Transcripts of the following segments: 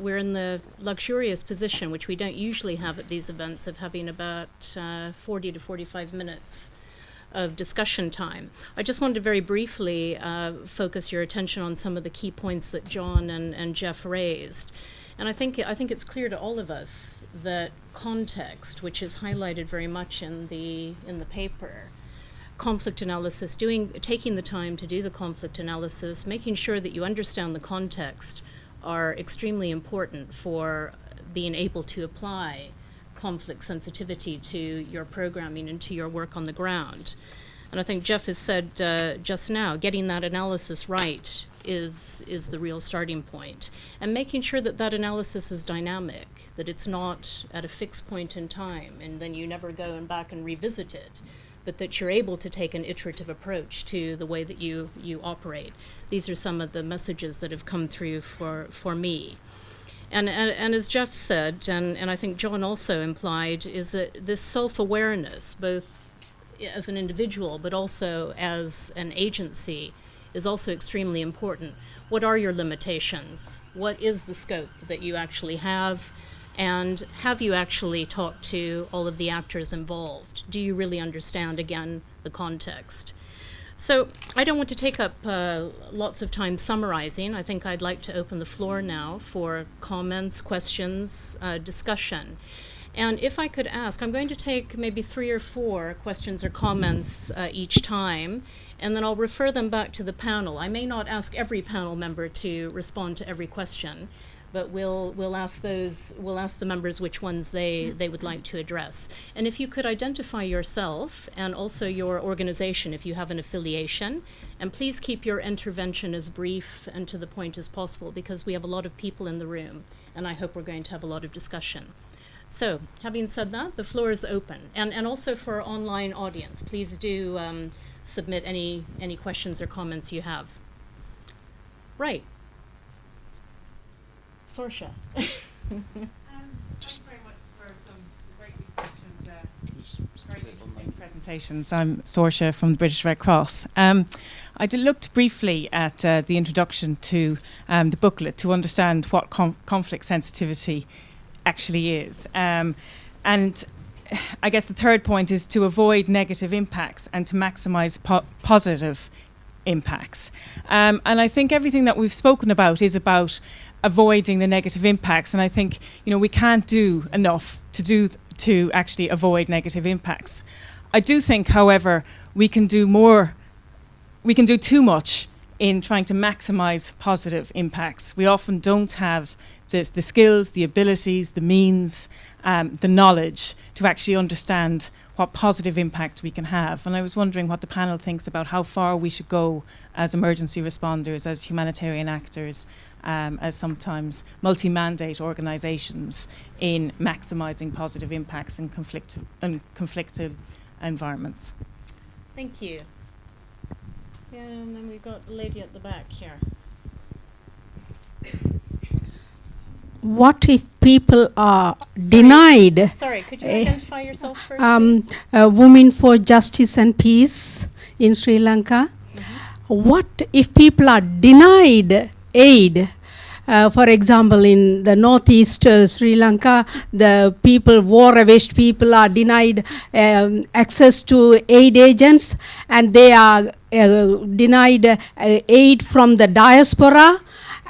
we're in the luxurious position, which we don't usually have at these events, of having about 40 to 45 minutes of discussion time. I just wanted to very briefly focus your attention on some of the key points that John and Jeff raised. And I think it's clear to all of us that context, which is highlighted very much in the paper, conflict analysis, taking the time to do the conflict analysis, making sure that you understand the context, are extremely important for being able to apply conflict sensitivity to your programming and to your work on the ground. And I think Jeff has said just now, getting that analysis right is the real starting point. And making sure that that analysis is dynamic, that it's not at a fixed point in time and then you never go back and revisit it, but that you're able to take an iterative approach to the way that you operate. These are some of the messages that have come through for me. And as Jeff said, and I think John also implied, is that this self-awareness, both as an individual but also as an agency, is also extremely important. What are your limitations? What is the scope that you actually have? And have you actually talked to all of the actors involved? Do you really understand, again, the context? So I don't want to take up lots of time summarizing. I think I'd like to open the floor now for comments, questions, discussion. And if I could ask, I'm going to take maybe 3 or 4 questions or comments each time, and then I'll refer them back to the panel. I may not ask every panel member to respond to every question, but we'll ask the members which ones they would like to address. And if you could identify yourself and also your organization if you have an affiliation, and please keep your intervention as brief and to the point as possible, because we have a lot of people in the room and I hope we're going to have a lot of discussion. So, having said that, the floor is open. And also for our online audience, please do submit any questions or comments you have. Right. Sorsha. Thanks very much for some great research and very interesting presentations. I'm Sorsha from the British Red Cross. I looked briefly at the introduction to the booklet to understand what conflict sensitivity actually is. And I guess the third point is to avoid negative impacts and to maximize positive impacts. And I think everything that we've spoken about is about avoiding the negative impacts. And I think, we can't do enough to actually avoid negative impacts. I do think, however, we can do too much in trying to maximize positive impacts. We often don't have the skills, the abilities, the means, the knowledge to actually understand what positive impact we can have. And I was wondering what the panel thinks about how far we should go as emergency responders, as humanitarian actors, as sometimes multi-mandate organizations in maximizing positive impacts in conflicted environments. Thank you. Yeah, and then we've got the lady at the back here. What if people are denied? Sorry, could you identify yourself first, please? Women for Justice and Peace in Sri Lanka. Mm-hmm. What if people are denied aid? For example, in the northeast Sri Lanka, the war-ravaged people are denied access to aid agents, and they are denied aid from the diaspora.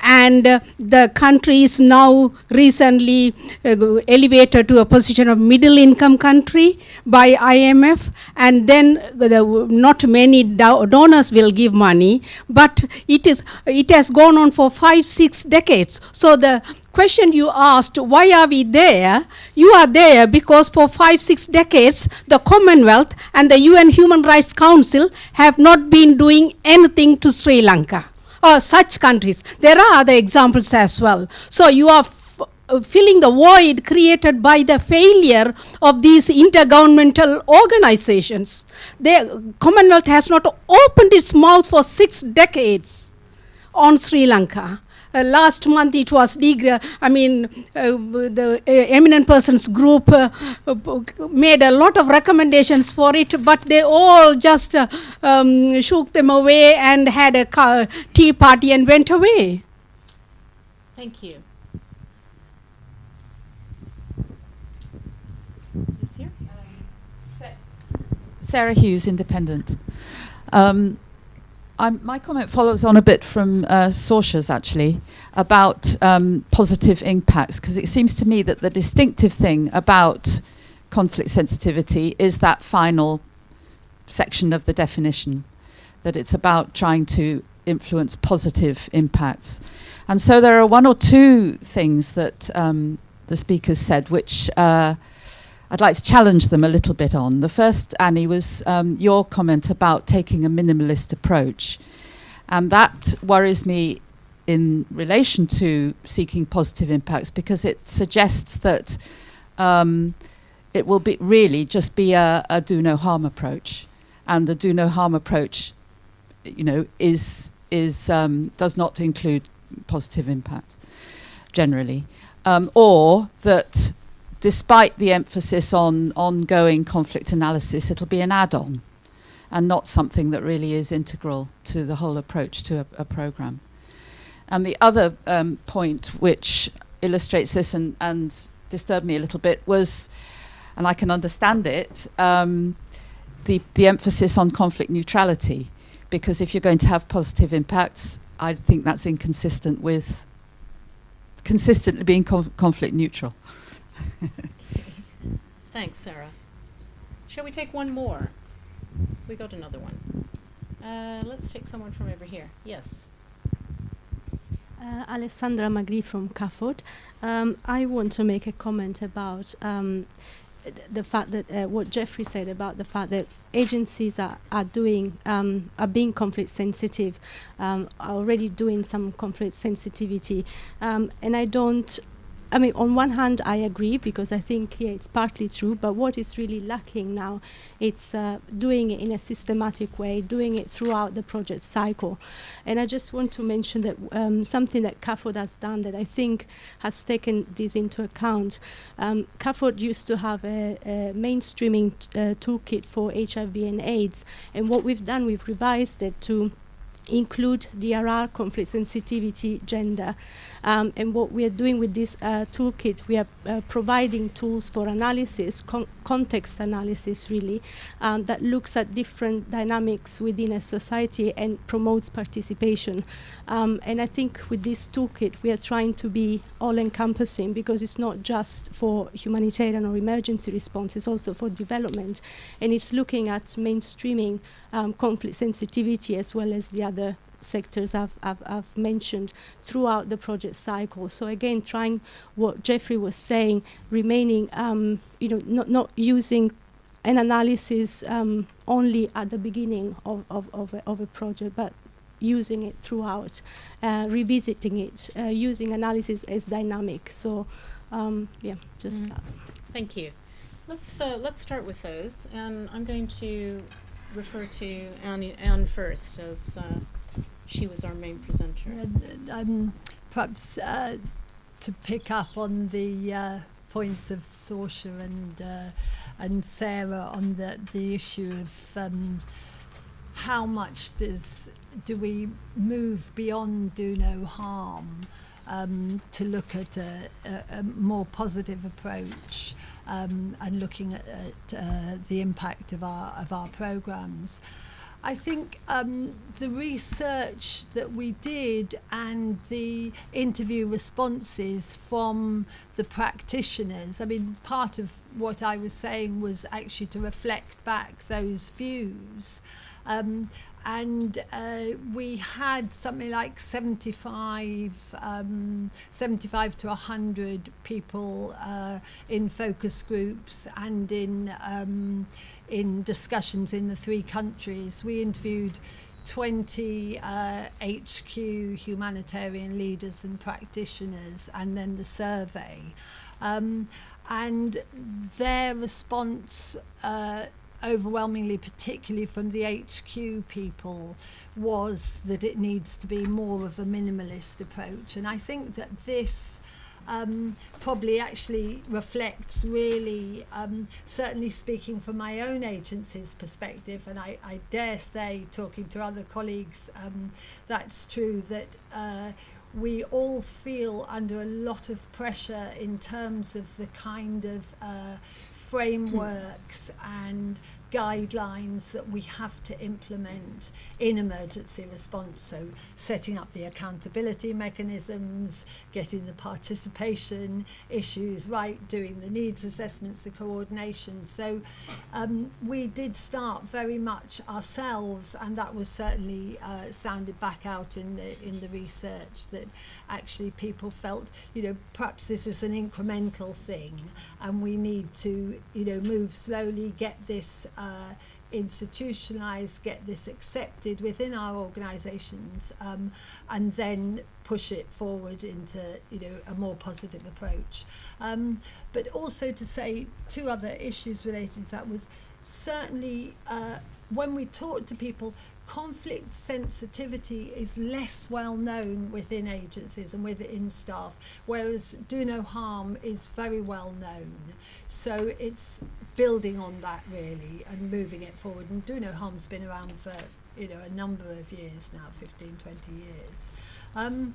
And the country is now recently elevated to a position of middle income country by IMF, and then not many donors will give money, but it has gone on for 5-6 decades. So the question you asked, why are we there? You are there because for 5-6 decades the Commonwealth and the UN Human Rights Council have not been doing anything to Sri Lanka or such countries. There are other examples as well. So you are filling the void created by the failure of these intergovernmental organizations. The Commonwealth has not opened its mouth for 6 decades on Sri Lanka. Last month it was the eminent persons group made a lot of recommendations for it, but they all just shook them away and had a tea party and went away. Thank you. Sarah Hughes, Independent. My comment follows on a bit from Saoirse's, actually, about positive impacts, because it seems to me that the distinctive thing about conflict sensitivity is that final section of the definition, that it's about trying to influence positive impacts. And so there are one or two things that the speakers said which I'd like to challenge them a little bit on. The first, Annie, was your comment about taking a minimalist approach. And that worries me in relation to seeking positive impacts, because it suggests that it will be really just be a do no harm approach. And the do no harm approach, you know, does not include positive impacts generally. Or that despite the emphasis on ongoing conflict analysis, it'll be an add-on and not something that really is integral to the whole approach to a programme. And the other point which illustrates this and disturbed me a little bit was, and I can understand it, the emphasis on conflict neutrality, because if you're going to have positive impacts, I think that's inconsistent with consistently being conflict neutral. Thanks, Sarah. Shall we take one more? We got another one. Let's take someone from over here. Yes. Alessandra Magri from CAFOD. I want to make a comment about the fact that what Jeffrey said about the fact that agencies are being conflict sensitive, are already doing some conflict sensitivity, and I mean, on one hand, I agree, because I think, yeah, it's partly true, but what is really lacking now, it's doing it in a systematic way, doing it throughout the project cycle. And I just want to mention that something that CAFOD has done that I think has taken this into account. CAFOD used to have a mainstreaming toolkit for HIV and AIDS, and what we've done, we've revised it to include DRR, conflict sensitivity, gender. And what we are doing with this toolkit, we are providing tools for analysis, context analysis really, that looks at different dynamics within a society and promotes participation. And I think with this toolkit, we are trying to be all-encompassing, because it's not just for humanitarian or emergency response, it's also for development. And it's looking at mainstreaming conflict sensitivity as well as the other sectors I've mentioned throughout the project cycle. So again, trying what Jeffrey was saying, remaining, not using an analysis only at the beginning of a project, but using it throughout, revisiting it, using analysis as dynamic. So, just that. Thank you. Let's start with those, and I'm going to refer to Anne first, as she was our main presenter. Perhaps to pick up on the points of Saoirse and Sarah on the issue of how much do we move beyond do no harm to look at a more positive approach, and looking at the impact of our programmes. I think the research that we did and the interview responses from the practitioners, I mean, part of what I was saying was actually to reflect back those views. And we had something like 75 to 100 people in focus groups and in discussions in the 3 countries. We interviewed 20 HQ humanitarian leaders and practitioners, and then the survey. And their response, overwhelmingly, particularly from the HQ people, was that it needs to be more of a minimalist approach. And I think that this probably actually reflects really, certainly speaking from my own agency's perspective, and I dare say, talking to other colleagues, that's true, that we all feel under a lot of pressure in terms of the kind of frameworks and guidelines that we have to implement in emergency response. So setting up the accountability mechanisms, getting the participation issues right, doing the needs assessments, the coordination. So we did start very much ourselves, and that was certainly sounded back out in the research, that actually people felt, you know, perhaps this is an incremental thing and we need to, you know, move slowly, get this institutionalized, get this accepted within our organizations, and then push it forward into, you know, a more positive approach. But also to say two other issues related to that was certainly when we talk to people, conflict sensitivity is less well known within agencies and within staff, whereas do no harm is very well known. So it's building on that really and moving it forward. And do no harm's been around for, you know, a number of years now, 15, 20 years.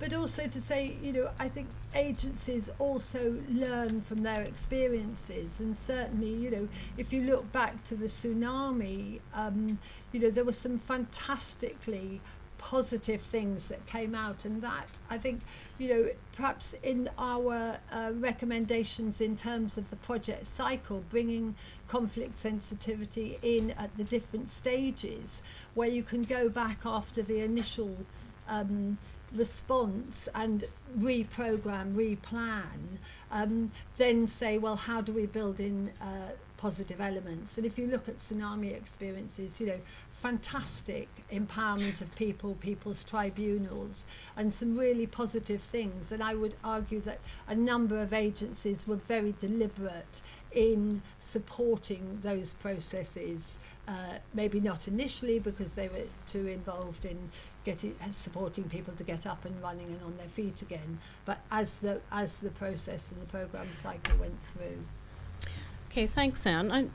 But also to say, you know, I think agencies also learn from their experiences, and certainly, you know, if you look back to the tsunami, you know, there were some fantastically positive things that came out, and that I think, you know, perhaps in our recommendations in terms of the project cycle, bringing conflict sensitivity in at the different stages, where you can go back after the initial response and reprogram, replan, then say, well, how do we build in positive elements? And if you look at tsunami experiences, you know, fantastic empowerment of people, people's tribunals, and some really positive things. And I would argue that a number of agencies were very deliberate in supporting those processes, maybe not initially because they were too involved in supporting people to get up and running and on their feet again, but as the process and the program cycle went through. Okay, thanks, Anne.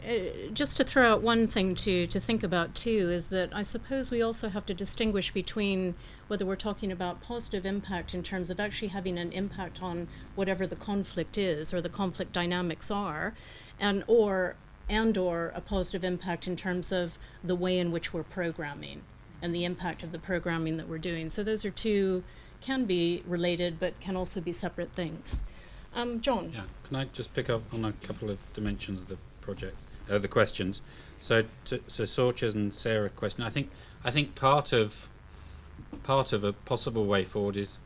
Just to throw out one thing to think about too is that I suppose we also have to distinguish between whether we're talking about positive impact in terms of actually having an impact on whatever the conflict is or the conflict dynamics are, and or a positive impact in terms of the way in which we're programming and the impact of the programming that we're doing. So those are two, can be related, but can also be separate things. John? Yeah, can I just pick up on a couple of dimensions of the project, the questions? So Sorcha's and Sarah question, I think part of a possible way forward is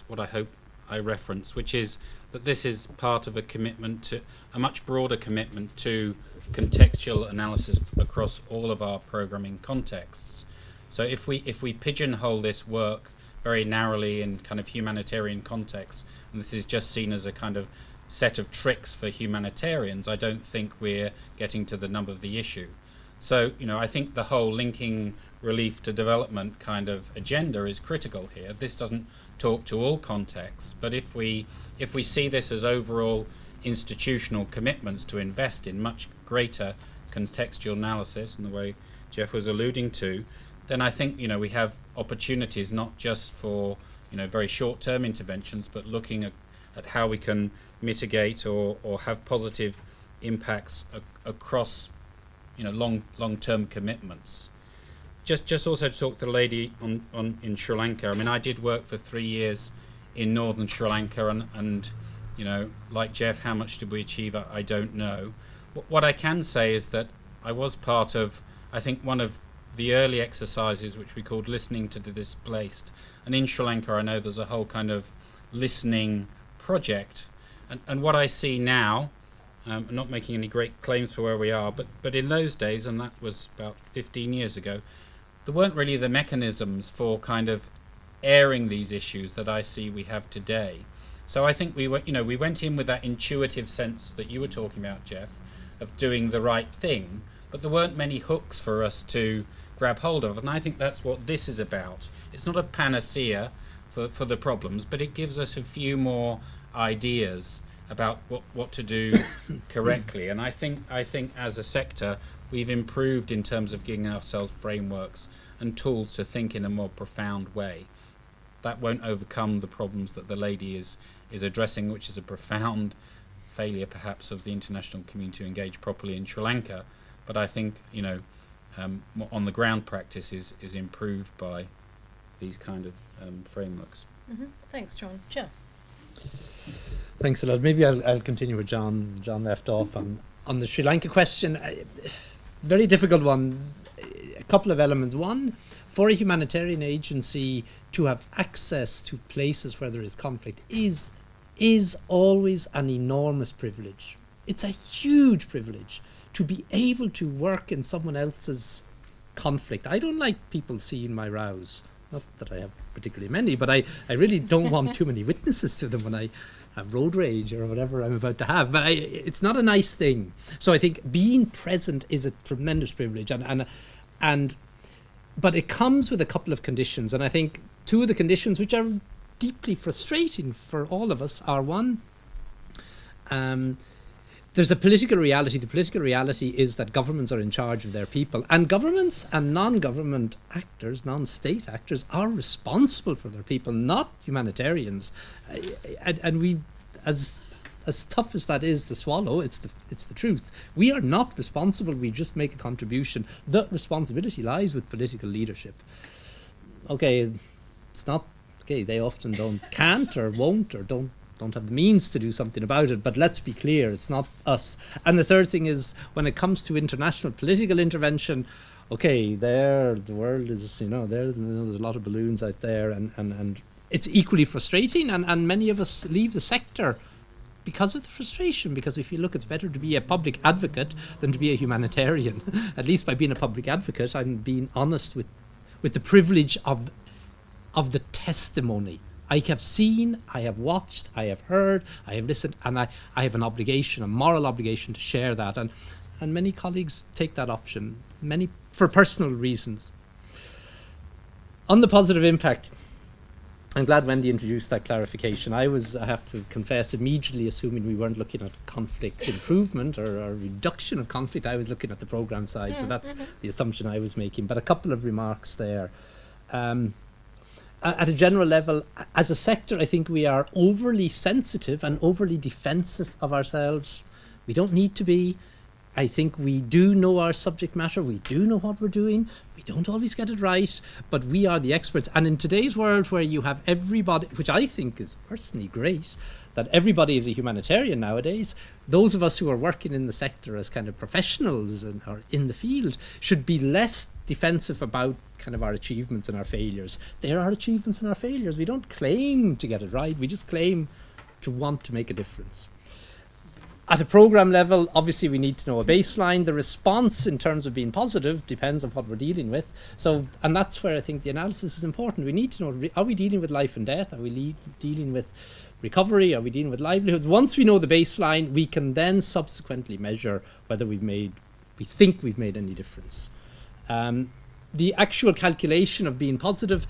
what I hope I reference, which is that this is part of a commitment to, a much broader commitment to contextual analysis across all of our programming contexts. So if we pigeonhole this work very narrowly in kind of humanitarian contexts, and this is just seen as a kind of set of tricks for humanitarians, I don't think we're getting to the nub of the issue. So, you know, I think the whole linking relief to development kind of agenda is critical here. This doesn't talk to all contexts, but if we see this as overall institutional commitments to invest in much greater contextual analysis in the way Jeff was alluding to, then I think, you know, we have opportunities not just for, you know, very short-term interventions, but looking at how we can mitigate or have positive impacts across, you know, long-term commitments. Just also to talk to the lady in Sri Lanka. I mean, I did work for 3 years in northern Sri Lanka, and you know, like Jeff, how much did we achieve? I don't know. What I can say is that I was part of, I think, one of the early exercises which we called listening to the displaced. And in Sri Lanka, I know there's a whole kind of listening project. And what I see now, I'm not making any great claims for where we are, but in those days, and that was about 15 years ago, there weren't really the mechanisms for kind of airing these issues that I see we have today. So I think we went in with that intuitive sense that you were talking about, Jeff, of doing the right thing, but there weren't many hooks for us to grab hold of, and I think that's what this is about. It's not a panacea for the problems, but it gives us a few more ideas about what to do correctly. And I think as a sector we've improved in terms of giving ourselves frameworks and tools to think in a more profound way. That won't overcome the problems that the lady is addressing, which is a profound failure perhaps of the international community to engage properly in Sri Lanka. but I think, you know, on the ground practice is improved by these kind of frameworks. Thanks, John. Jeff. Thanks a lot. Maybe I'll continue where John left off on the Sri Lanka question. Very difficult one. A couple of elements. One, for a humanitarian agency to have access to places where there is conflict is always an enormous privilege. It's a huge privilege to be able to work in someone else's conflict. I don't like people seeing my rows. Not that I have particularly many, but I really don't want too many witnesses to them when I have road rage or whatever I'm about to have. But it's not a nice thing. So I think being present is a tremendous privilege, but it comes with a couple of conditions. And I think two of the conditions which are deeply frustrating for all of us are, one, there's a political reality. The political reality is that governments are in charge of their people, and governments and non-government actors, non-state actors, are responsible for their people, not humanitarians. And we, as tough as that is to swallow, it's the truth. We are not responsible. We just make a contribution. The responsibility lies with political leadership. Okay, it's not okay. They often can't or won't or don't have the means to do something about it, but let's be clear, it's not us. And the third thing is, when it comes to international political intervention, okay, the world is, there's a lot of balloons out there, and it's equally frustrating, and many of us leave the sector because of the frustration, because we feel, look, it's better to be a public advocate than to be a humanitarian. At least by being a public advocate, I'm being honest with the privilege of the testimony. I have seen, I have watched, I have heard, I have listened, and I have an obligation, a moral obligation to share that. And many colleagues take that option, many for personal reasons. On the positive impact, I'm glad Wendy introduced that clarification. I have to confess, immediately assuming we weren't looking at conflict improvement or reduction of conflict. I was looking at the programme side, so that's the assumption I was making. But a couple of remarks there. At a general level, as a sector, I think we are overly sensitive and overly defensive of ourselves. We don't need to be. I think we do know our subject matter. We do know what we're doing. We don't always get it right, but we are the experts. And in today's world, where you have everybody, which I think is personally great, that everybody is a humanitarian nowadays, those of us who are working in the sector as kind of professionals or in the field should be less defensive about kind of our achievements and our failures. There are achievements and our failures. We don't claim to get it right. We just claim to want to make a difference. At a programme level, obviously we need to know a baseline. The response in terms of being positive depends on what we're dealing with. And that's where I think the analysis is important. We need to know, are we dealing with life and death? Are we dealing with recovery? Are we dealing with livelihoods? Once we know the baseline, we can then subsequently measure whether we think we've made any difference. The actual calculation of being positive,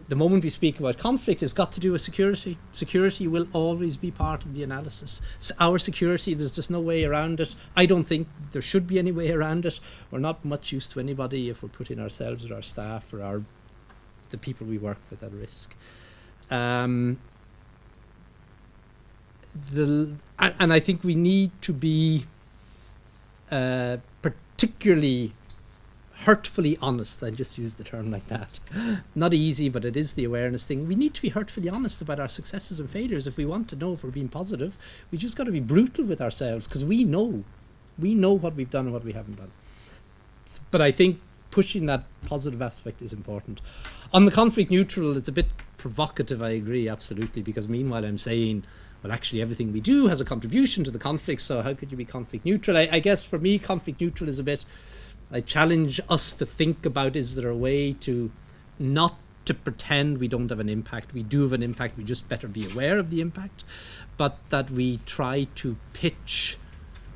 the moment we speak about conflict, has got to do with security. Security will always be part of the analysis. So our security, there's just no way around it. I don't think there should be any way around it. We're not much use to anybody if we're putting ourselves or our staff or the people we work with at risk. And I think we need to be particularly hurtfully honest. I just use the term like that. Not easy, but it is the awareness thing. We need to be hurtfully honest about our successes and failures. If we want to know if we're being positive, we just got to be brutal with ourselves, because we know what we've done and what we haven't done. But I think pushing that positive aspect is important. On the conflict neutral, it's a bit provocative, I agree, absolutely, because meanwhile I'm saying, well, actually everything we do has a contribution to the conflict, so how could you be conflict neutral? I guess for me, conflict neutral is a bit, I challenge us to think about, is there a way to not to pretend we don't have an impact? We do have an impact, we just better be aware of the impact, but that we try to pitch,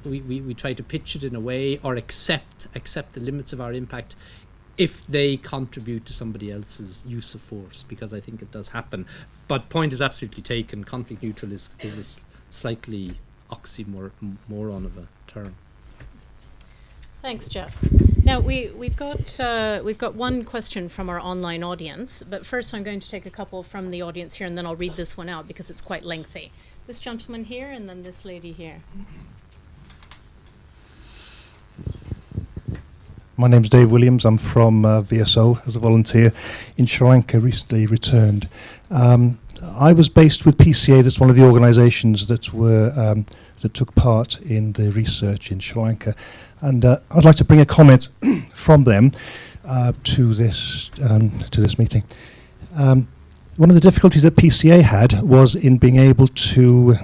we try to pitch it in a way, or accept the limits of our impact if they contribute to somebody else's use of force, because I think it does happen. But point is absolutely taken. Conflict neutral is a slightly oxymoron of a term. Thanks, Jeff. Now we've got one question from our online audience, but first I'm going to take a couple from the audience here, and then I'll read this one out because it's quite lengthy. This gentleman here, and then this lady here. My name's Dave Williams. I'm from VSO as a volunteer in Sri Lanka, recently returned. I was based with PCA. That's one of the organisations that were that took part in the research in Sri Lanka, and I'd like to bring a comment from them to this meeting. One of the difficulties that PCA had was in being able to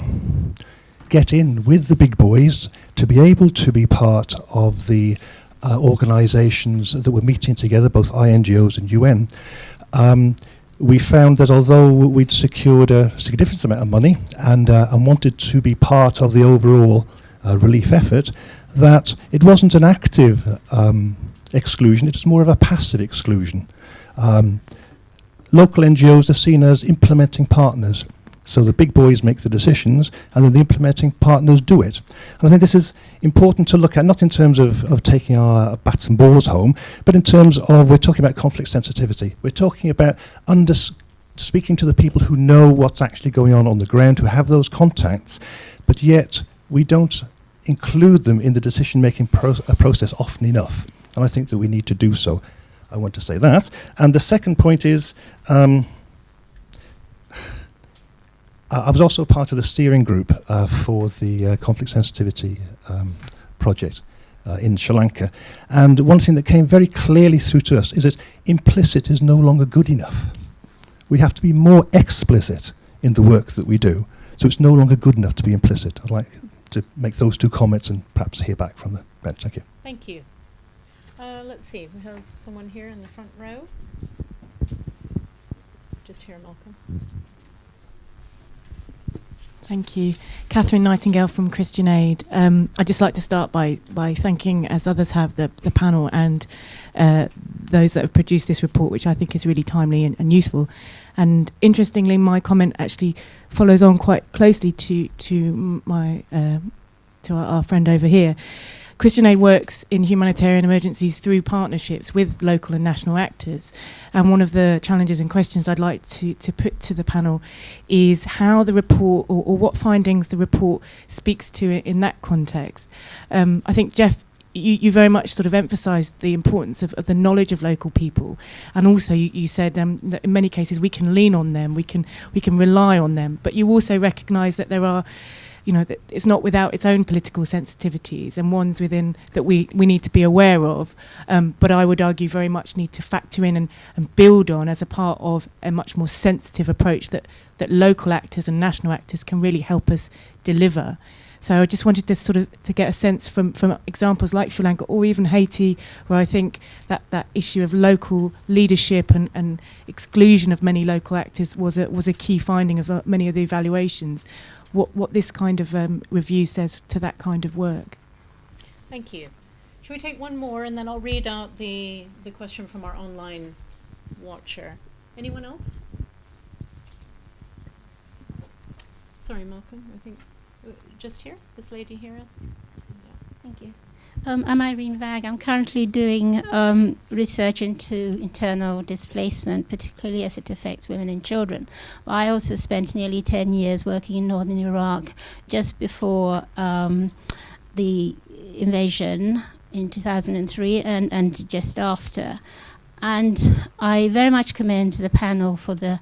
get in with the big boys, to be able to be part of the organisations that were meeting together, both INGOs and UN. We found that although we'd secured a significant amount of money and wanted to be part of the overall relief effort, that it wasn't an active exclusion, it was more of a passive exclusion. Local NGOs are seen as implementing partners. So the big boys make the decisions, and then the implementing partners do it. And I think this is important to look at, not in terms of taking our bats and balls home, but in terms of, we're talking about conflict sensitivity. We're talking about speaking to the people who know what's actually going on the ground, who have those contacts, but yet we don't include them in the decision-making process often enough. And I think that we need to do so. I want to say that. And the second point is, I was also part of the steering group for the conflict sensitivity project in Sri Lanka. And one thing that came very clearly through to us is that implicit is no longer good enough. We have to be more explicit in the work that we do. So it's no longer good enough to be implicit. I'd like to make those two comments and perhaps hear back from the bench. Thank you. Thank you. Let's see, we have someone here in the front row. Just here, Malcolm. Thank you. Katherine Nightingale from Christian Aid. I'd just like to start by thanking, as others have, the panel and those that have produced this report, which I think is really timely and useful. And interestingly, my comment actually follows on quite closely to our friend over here. Christian Aid works in humanitarian emergencies through partnerships with local and national actors. And one of the challenges and questions I'd like to put to the panel is how the report, or what findings the report speaks to in that context. I think, Jeff, you very much sort of emphasised the importance of the knowledge of local people. And also you said that in many cases we can lean on them, we can rely on them. But you also recognise that there are, that it's not without its own political sensitivities and ones within that we need to be aware of, but I would argue very much need to factor in and build on as a part of a much more sensitive approach that local actors and national actors can really help us deliver. So I just wanted to get a sense from examples like Sri Lanka or even Haiti, where I think that issue of local leadership and exclusion of many local actors was a key finding of many of the evaluations. What this kind of review says to that kind of work. Thank you. Should we take one more and then I'll read out the question from our online watcher. Anyone else? Sorry, Malcolm, I think just here, this lady here. Yeah. Thank you. I'm Irene Bag. I'm currently doing research into internal displacement, particularly as it affects women and children. But I also spent nearly 10 years working in northern Iraq just before the invasion in 2003 and just after. And I very much commend the panel for the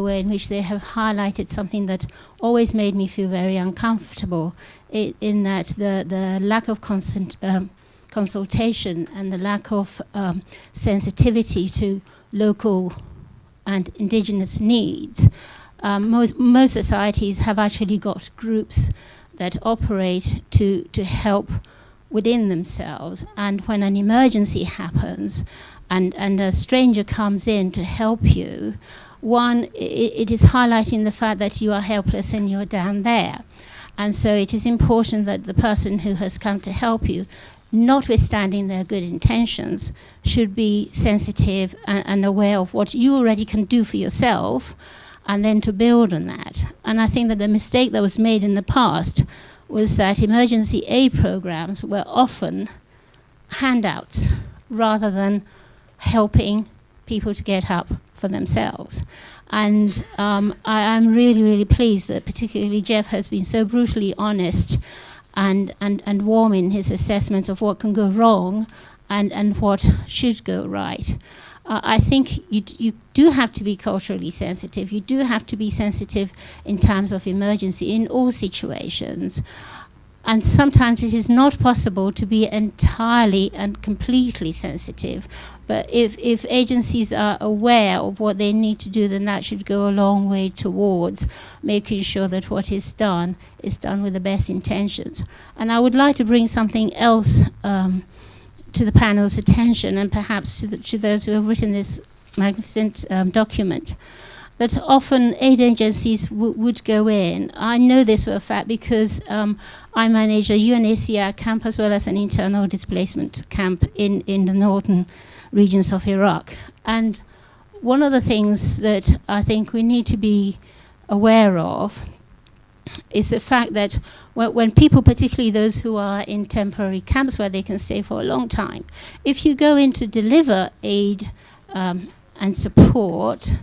way in which they have highlighted something that always made me feel very uncomfortable, in that the lack of consultation and the lack of sensitivity to local and indigenous needs. Most societies have actually got groups that operate to help within themselves, and when an emergency happens and a stranger comes in to help you, it is highlighting the fact that you are helpless and you're down there. And so it is important that the person who has come to help you, notwithstanding their good intentions, should be sensitive and aware of what you already can do for yourself, and then to build on that. And I think that the mistake that was made in the past was that emergency aid programs were often handouts rather than helping people to get up for themselves. And I'm really, really pleased that particularly Jeff has been so brutally honest and warm in his assessment of what can go wrong, and what should go right. I think you do have to be culturally sensitive. You do have to be sensitive in times of emergency in all situations. And sometimes it is not possible to be entirely and completely sensitive. But if agencies are aware of what they need to do, then that should go a long way towards making sure that what is done with the best intentions. And I would like to bring something else to the panel's attention, and perhaps to those who have written this magnificent document, that often aid agencies would go in. I know this for a fact because I manage a UNHCR camp as well as an internal displacement camp in the northern regions of Iraq. And one of the things that I think we need to be aware of is the fact that when people, particularly those who are in temporary camps where they can stay for a long time, if you go in to deliver aid and support,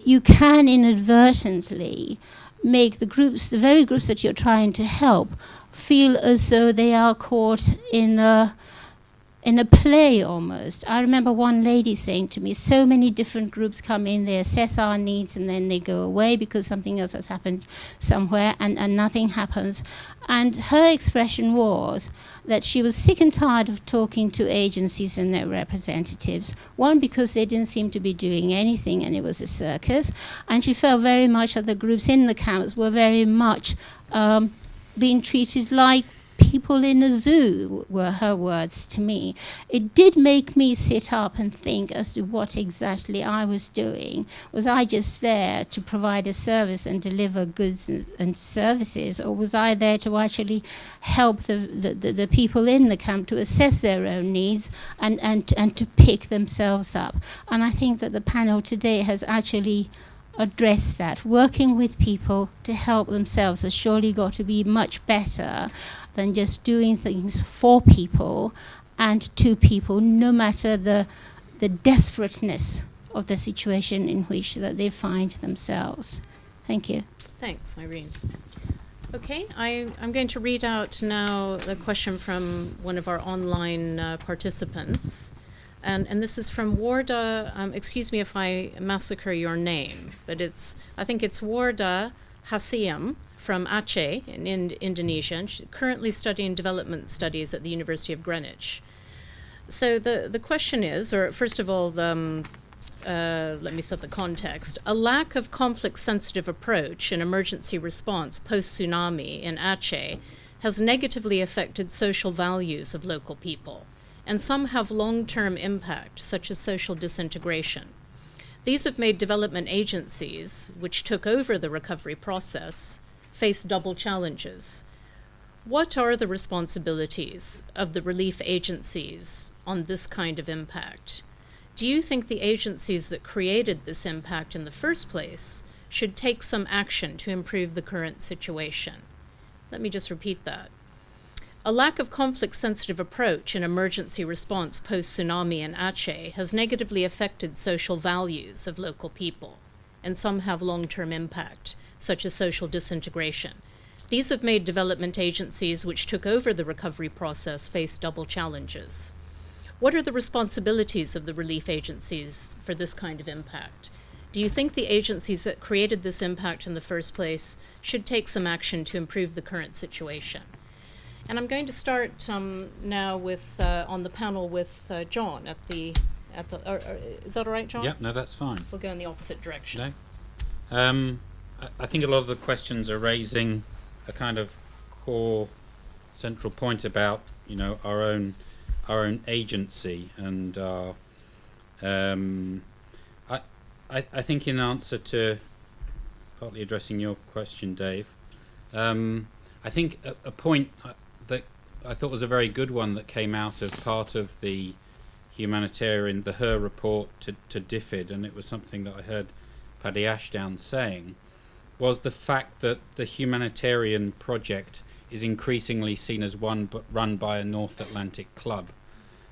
you can inadvertently make the very groups that you're trying to help, feel as though they are caught in a play almost. I remember one lady saying to me, so many different groups come in, they assess our needs, and then they go away because something else has happened somewhere, and nothing happens. And her expression was that she was sick and tired of talking to agencies and their representatives. One, because they didn't seem to be doing anything and it was a circus. And she felt very much that the groups in the camps were very much being treated like people in a zoo, were her words to me. It did make me sit up and think as to what exactly I was doing. Was I just there to provide a service and deliver goods and services, or was I there to actually help the people in the camp to assess their own needs and to pick themselves up? And I think that the panel today has actually address that. Working with people to help themselves has surely got to be much better than just doing things for people and to people, no matter the desperateness of the situation in which that they find themselves. Thank you. Thanks, Irene. Okay, I'm going to read out now the question from one of our online participants. And this is from Wardha, excuse me if I massacre your name, but I think it's Wardha Hashim from Aceh in Indonesia, and she's currently studying development studies at the University of Greenwich. So the question is, or first of all, let me set the context. A lack of conflict-sensitive approach in emergency response post-tsunami in Aceh has negatively affected social values of local people, and some have long-term impact, such as social disintegration. These have made development agencies, which took over the recovery process, face double challenges. What are the responsibilities of the relief agencies on this kind of impact? Do you think the agencies that created this impact in the first place should take some action to improve the current situation? Let me just repeat that. A lack of conflict-sensitive approach in emergency response post-tsunami in Aceh has negatively affected social values of local people, and some have long-term impact, such as social disintegration. These have made development agencies which took over the recovery process face double challenges. What are the responsibilities of the relief agencies for this kind of impact? Do you think the agencies that created this impact in the first place should take some action to improve the current situation? And I'm going to start now with on the panel with John is that all right, John? Yep, no, that's fine. We'll go in the opposite direction. No. I think a lot of the questions are raising a kind of core central point about, our own agency, and I think in answer to partly addressing your question, Dave, I think a point that I thought was a very good one that came out of part of the humanitarian, the HER report to DFID, and it was something that I heard Paddy Ashdown saying, was the fact that the humanitarian project is increasingly seen as one but run by a North Atlantic club,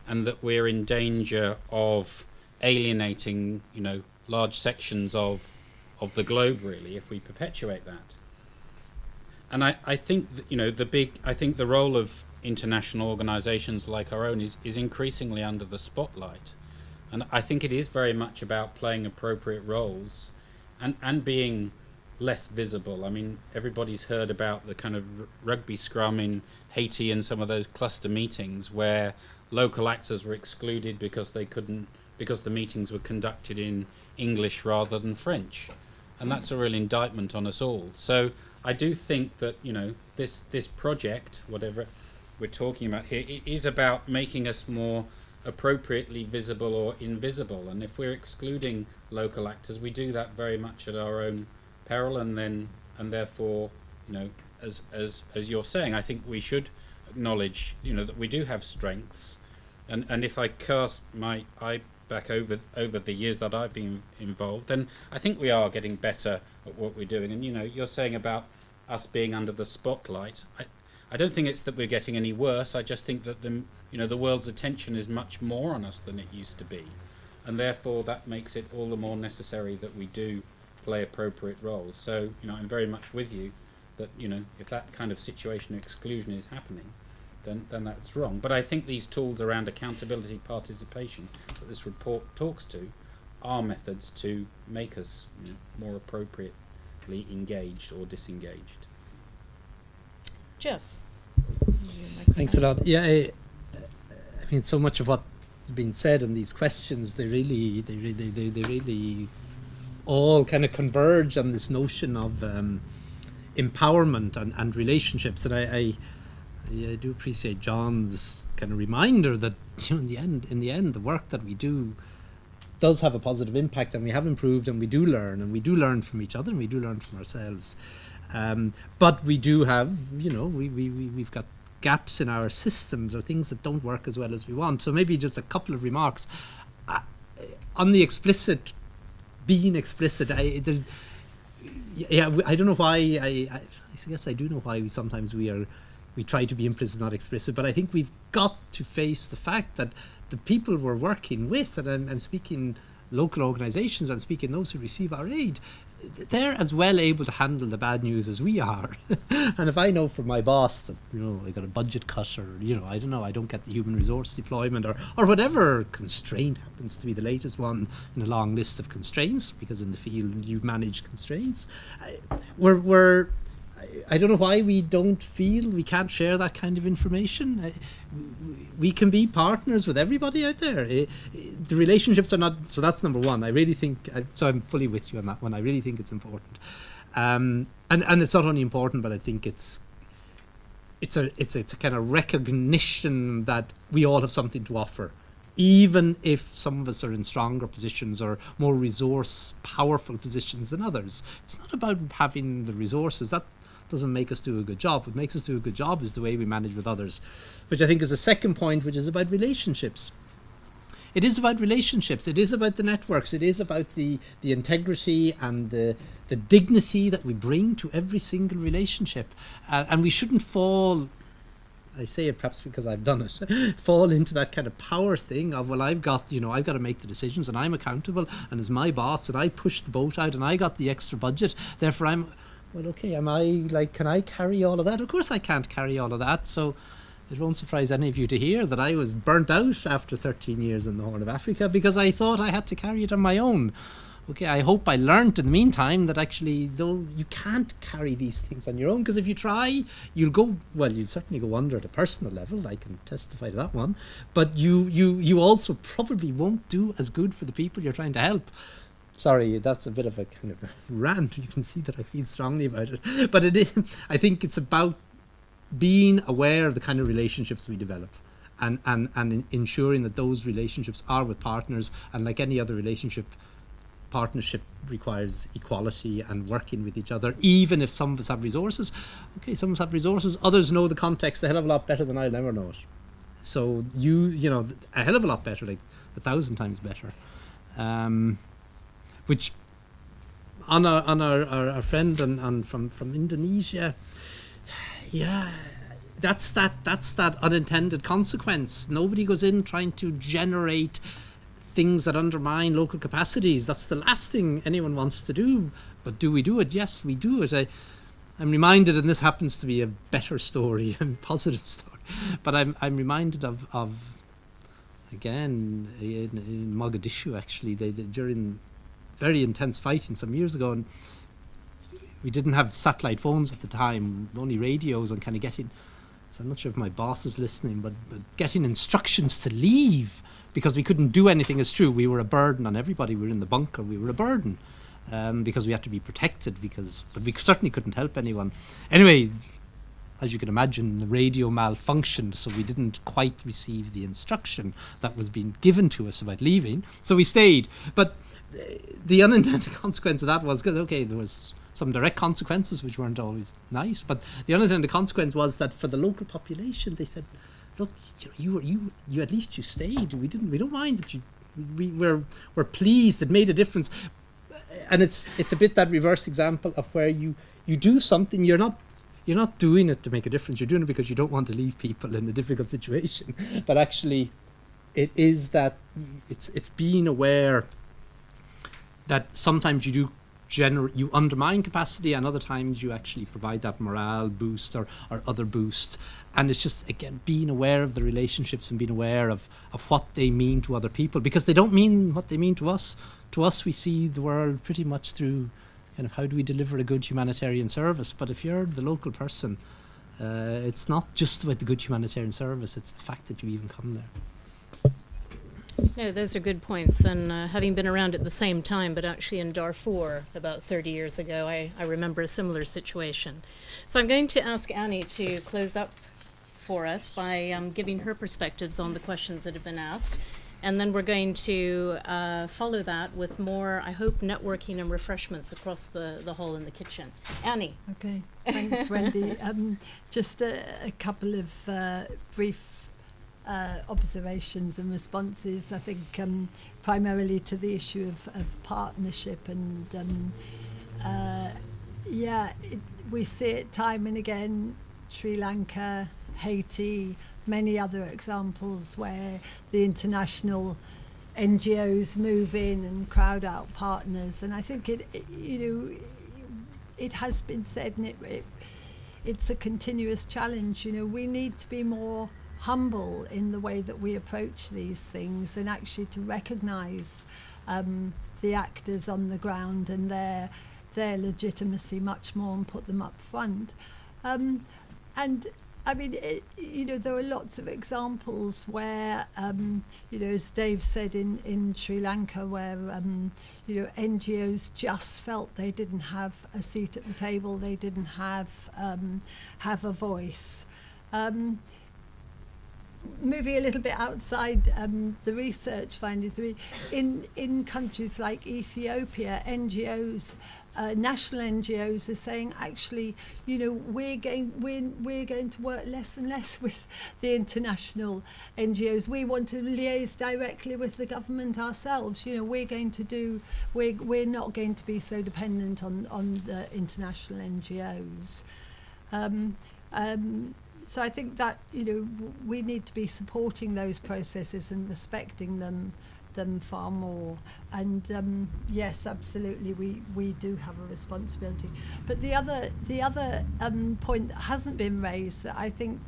and that we're in danger of alienating, large sections of the globe, really, if we perpetuate that. I think that, the role of international organisations like our own is increasingly under the spotlight, and I think it is very much about playing appropriate roles and being less visible. I mean, everybody's heard about the kind of rugby scrum in Haiti and some of those cluster meetings where local actors were excluded because the meetings were conducted in English rather than French, and that's a real indictment on us all. So I do think that this project, whatever we're talking about here, it is about making us more appropriately visible or invisible, and if we're excluding local actors, we do that very much at our own peril, and therefore, as you're saying, I think we should acknowledge, that we do have strengths, and if I cast my eye back over the years that I've been involved, then I think we are getting better at what we're doing. And you're saying about us being under the spotlight. I don't think it's that we're getting any worse. I just think that the world's attention is much more on us than it used to be, and therefore that makes it all the more necessary that we do play appropriate roles. So I'm very much with you that if that kind of situation of exclusion is happening, then that's wrong. But I think these tools around accountability, participation that this report talks to are methods to make us more appropriately engaged or disengaged. Jeff. Thanks a lot. Yeah, I mean, so much of what's been said in these questions, they really all kind of converge on this notion of empowerment and relationships. And I do appreciate John's kind of reminder that in the end, the work that we do does have a positive impact, and we have improved, and we do learn from each other, and we do learn from ourselves. But we do have, we've got gaps in our systems or things that don't work as well as we want. So maybe just a couple of remarks on the being explicit. I don't know why. I guess I do know why we try to be implicit, not explicit. But I think we've got to face the fact that the people we're working with, and I'm speaking local organisations, I'm speaking those who receive our aid, they're as well able to handle the bad news as we are. And if I know from my boss that I got a budget cut, or I don't know, I don't get the human resource deployment, or whatever constraint happens to be the latest one in a long list of constraints, because in the field you manage constraints, I don't know why we don't feel we can't share that kind of information. We can be partners with everybody out there. The relationships are not, so that's number one. I really think, so I'm fully with you on that one. I really think it's important. And it's not only important, but I think it's a kind of recognition that we all have something to offer, even if some of us are in stronger positions or more resource powerful positions than others. It's not about having the resources. That doesn't make us do a good job. What makes us do a good job is the way we manage with others, which I think is a second point, which is about relationships. It is about relationships. It is about the networks. It is about the integrity and the dignity that we bring to every single relationship. And we shouldn't fall, I say it perhaps because I've done it, fall into that kind of power thing of, well, I've got to make the decisions, and I'm accountable, and as my boss, and I pushed the boat out, and I got the extra budget, therefore I'm, well, okay, can I carry all of that? Of course I can't carry all of that. So it won't surprise any of you to hear that I was burnt out after 13 years in the Horn of Africa, because I thought I had to carry it on my own. Okay, I hope I learned in the meantime that actually, though, you can't carry these things on your own, because if you try, you'll certainly go under at a personal level. I can testify to that one. But you also probably won't do as good for the people you're trying to help. Sorry, that's a bit of a kind of rant. You can see that I feel strongly about it. But I think it's about being aware of the kind of relationships we develop, and ensuring that those relationships are with partners. And like any other relationship, partnership requires equality and working with each other, even if some of us have resources. Okay, some of us have resources. Others know the context a hell of a lot better than I'll ever know it. So a hell of a lot better, like 1,000 times better. Which on our friend and from Indonesia, yeah, that's that unintended consequence. Nobody goes in trying to generate things that undermine local capacities. That's the last thing anyone wants to do. But do we do it? Yes, we do it. I'm reminded, and this happens to be a better story, a positive story, but I'm reminded of again in Mogadishu actually, they during very intense fighting some years ago, and we didn't have satellite phones at the time, only radios, and kind of getting, so I'm not sure if my boss is listening, but getting instructions to leave because we couldn't do anything is true. We were a burden on everybody. We were in the bunker. We were a burden because we had to be protected, but we certainly couldn't help anyone. Anyway, as you can imagine, the radio malfunctioned, so we didn't quite receive the instruction that was being given to us about leaving. So we stayed. But the unintended consequence of that was, because, okay, there was some direct consequences which weren't always nice, but the unintended consequence was that for the local population, they said, look, you at least you stayed. We don't mind that we're pleased. It made a difference. And it's a bit that reverse example of where you do something, you're not doing it to make a difference. You're doing it because you don't want to leave people in a difficult situation. But actually, it is that it's being aware that sometimes you undermine capacity, and other times you actually provide that morale boost or other boosts. And it's just, again, being aware of the relationships and being aware of what they mean to other people, because they don't mean what they mean to us. To us, we see the world pretty much through kind of how do we deliver a good humanitarian service. But if you're the local person, it's not just about the good humanitarian service, it's the fact that you even come there. No, those are good points. And having been around at the same time, but actually in Darfur about 30 years ago, I remember a similar situation. So I'm going to ask Annie to close up for us by giving her perspectives on the questions that have been asked. And then we're going to follow that with more, I hope, networking and refreshments across the hall in the kitchen. Annie. Okay, thanks, Wendy. Just a couple of brief observations and responses, I think, primarily to the issue of partnership. And we see it time and again, Sri Lanka, Haiti, many other examples where the international NGOs move in and crowd out partners. And I think it has been said, and it's a continuous challenge. We need to be more humble in the way that we approach these things, and actually to recognise the actors on the ground and their legitimacy much more, and put them up front. And I mean, there are lots of examples where, as Dave said in Sri Lanka, where, NGOs just felt they didn't have a seat at the table, they didn't have a voice. Moving a little bit outside the research findings, in countries like Ethiopia, NGOs, national NGOs are saying, actually, we're going to work less and less with the international NGOs. We want to liaise directly with the government ourselves. We're not going to be so dependent on the international NGOs. So I think that we need to be supporting those processes and respecting them far more. And yes, absolutely, we do have a responsibility. But the other point that hasn't been raised, that I think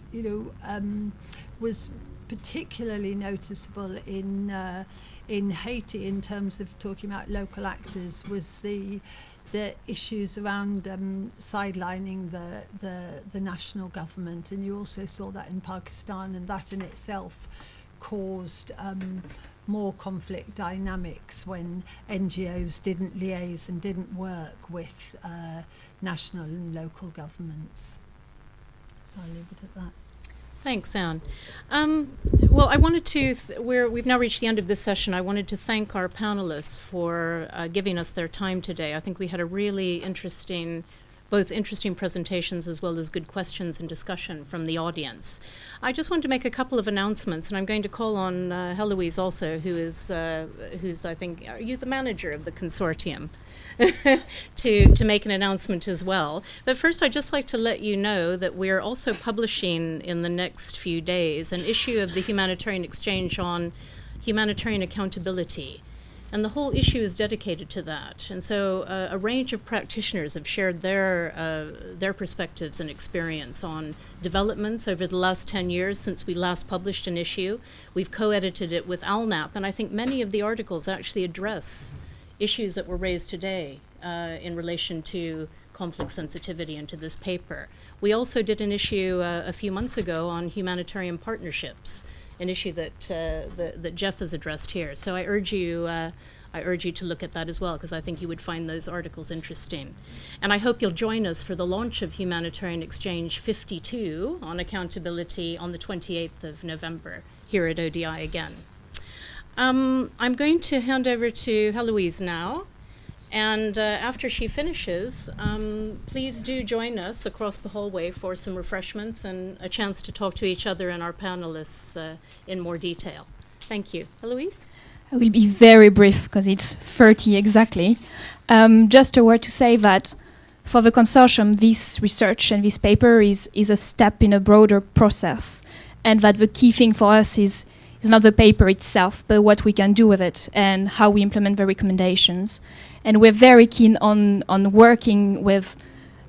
was particularly noticeable in Haiti in terms of talking about local actors, was the issues around sidelining the national government. And you also saw that in Pakistan, and that in itself caused more conflict dynamics when NGOs didn't liaise and didn't work with national and local governments. So I'll leave it at that. Thanks, Anne. Well, I wanted to, we've now reached the end of this session. I wanted to thank our panelists for giving us their time today. I think we had a really interesting presentations as well as good questions and discussion from the audience. I just want to make a couple of announcements, and I'm going to call on Heloise also, who's I think, are you the manager of the consortium? to make an announcement as well. But first, I'd just like to let you know that we're also publishing in the next few days an issue of the Humanitarian Exchange on humanitarian accountability. And the whole issue is dedicated to that. And so a range of practitioners have shared their perspectives and experience on developments over the last 10 years since we last published an issue. We've co-edited it with ALNAP, and I think many of the articles actually address issues that were raised today in relation to conflict sensitivity and to this paper. We also did an issue a few months ago on humanitarian partnerships, an issue that Jeff has addressed here. So I urge you to look at that as well, because I think you would find those articles interesting. And I hope you'll join us for the launch of Humanitarian Exchange 52 on accountability on the 28th of November here at ODI again. I'm going to hand over to Heloise now. And after she finishes, please do join us across the hallway for some refreshments and a chance to talk to each other and our panelists in more detail. Thank you. Heloise? I will be very brief because it's 30 exactly. Just a word to say that for the consortium, this research and this paper is a step in a broader process, and that the key thing for us is not the paper itself, but what we can do with it and how we implement the recommendations. And we're very keen on working with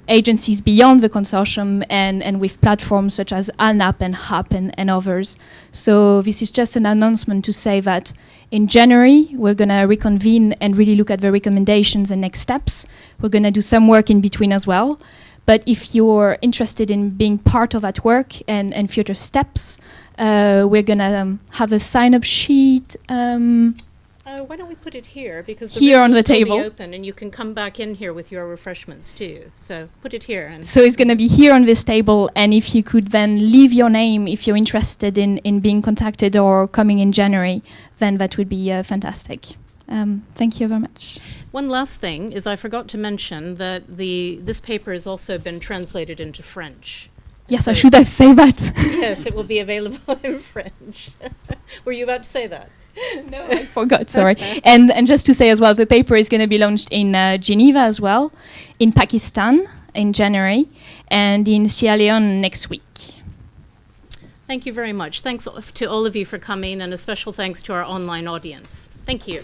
agencies beyond the consortium and with platforms such as ALNAP and HAP and others. So this is just an announcement to say that in January, we're going to reconvene and really look at the recommendations and next steps. We're going to do some work in between as well. But if you're interested in being part of that work and future steps, we're going to have a sign-up sheet. Why don't we put it here, because the here room on will the still table be open, and you can come back in here with your refreshments too. So put it here. And so it's going to be here on this table, and if you could then leave your name if you're interested in being contacted or coming in January, then that would be fantastic. Thank you very much. one last thing is I forgot to mention that this paper has also been translated into French. Yes, So I should have said that. Yes, it will be available in French. Were you about to say that? No, I forgot, sorry. And just to say as well, the paper is going to be launched in Geneva as well, in Pakistan in January, and in Sierra Leone next week. Thank you very much. Thanks to all of you for coming, and a special thanks to our online audience. Thank you.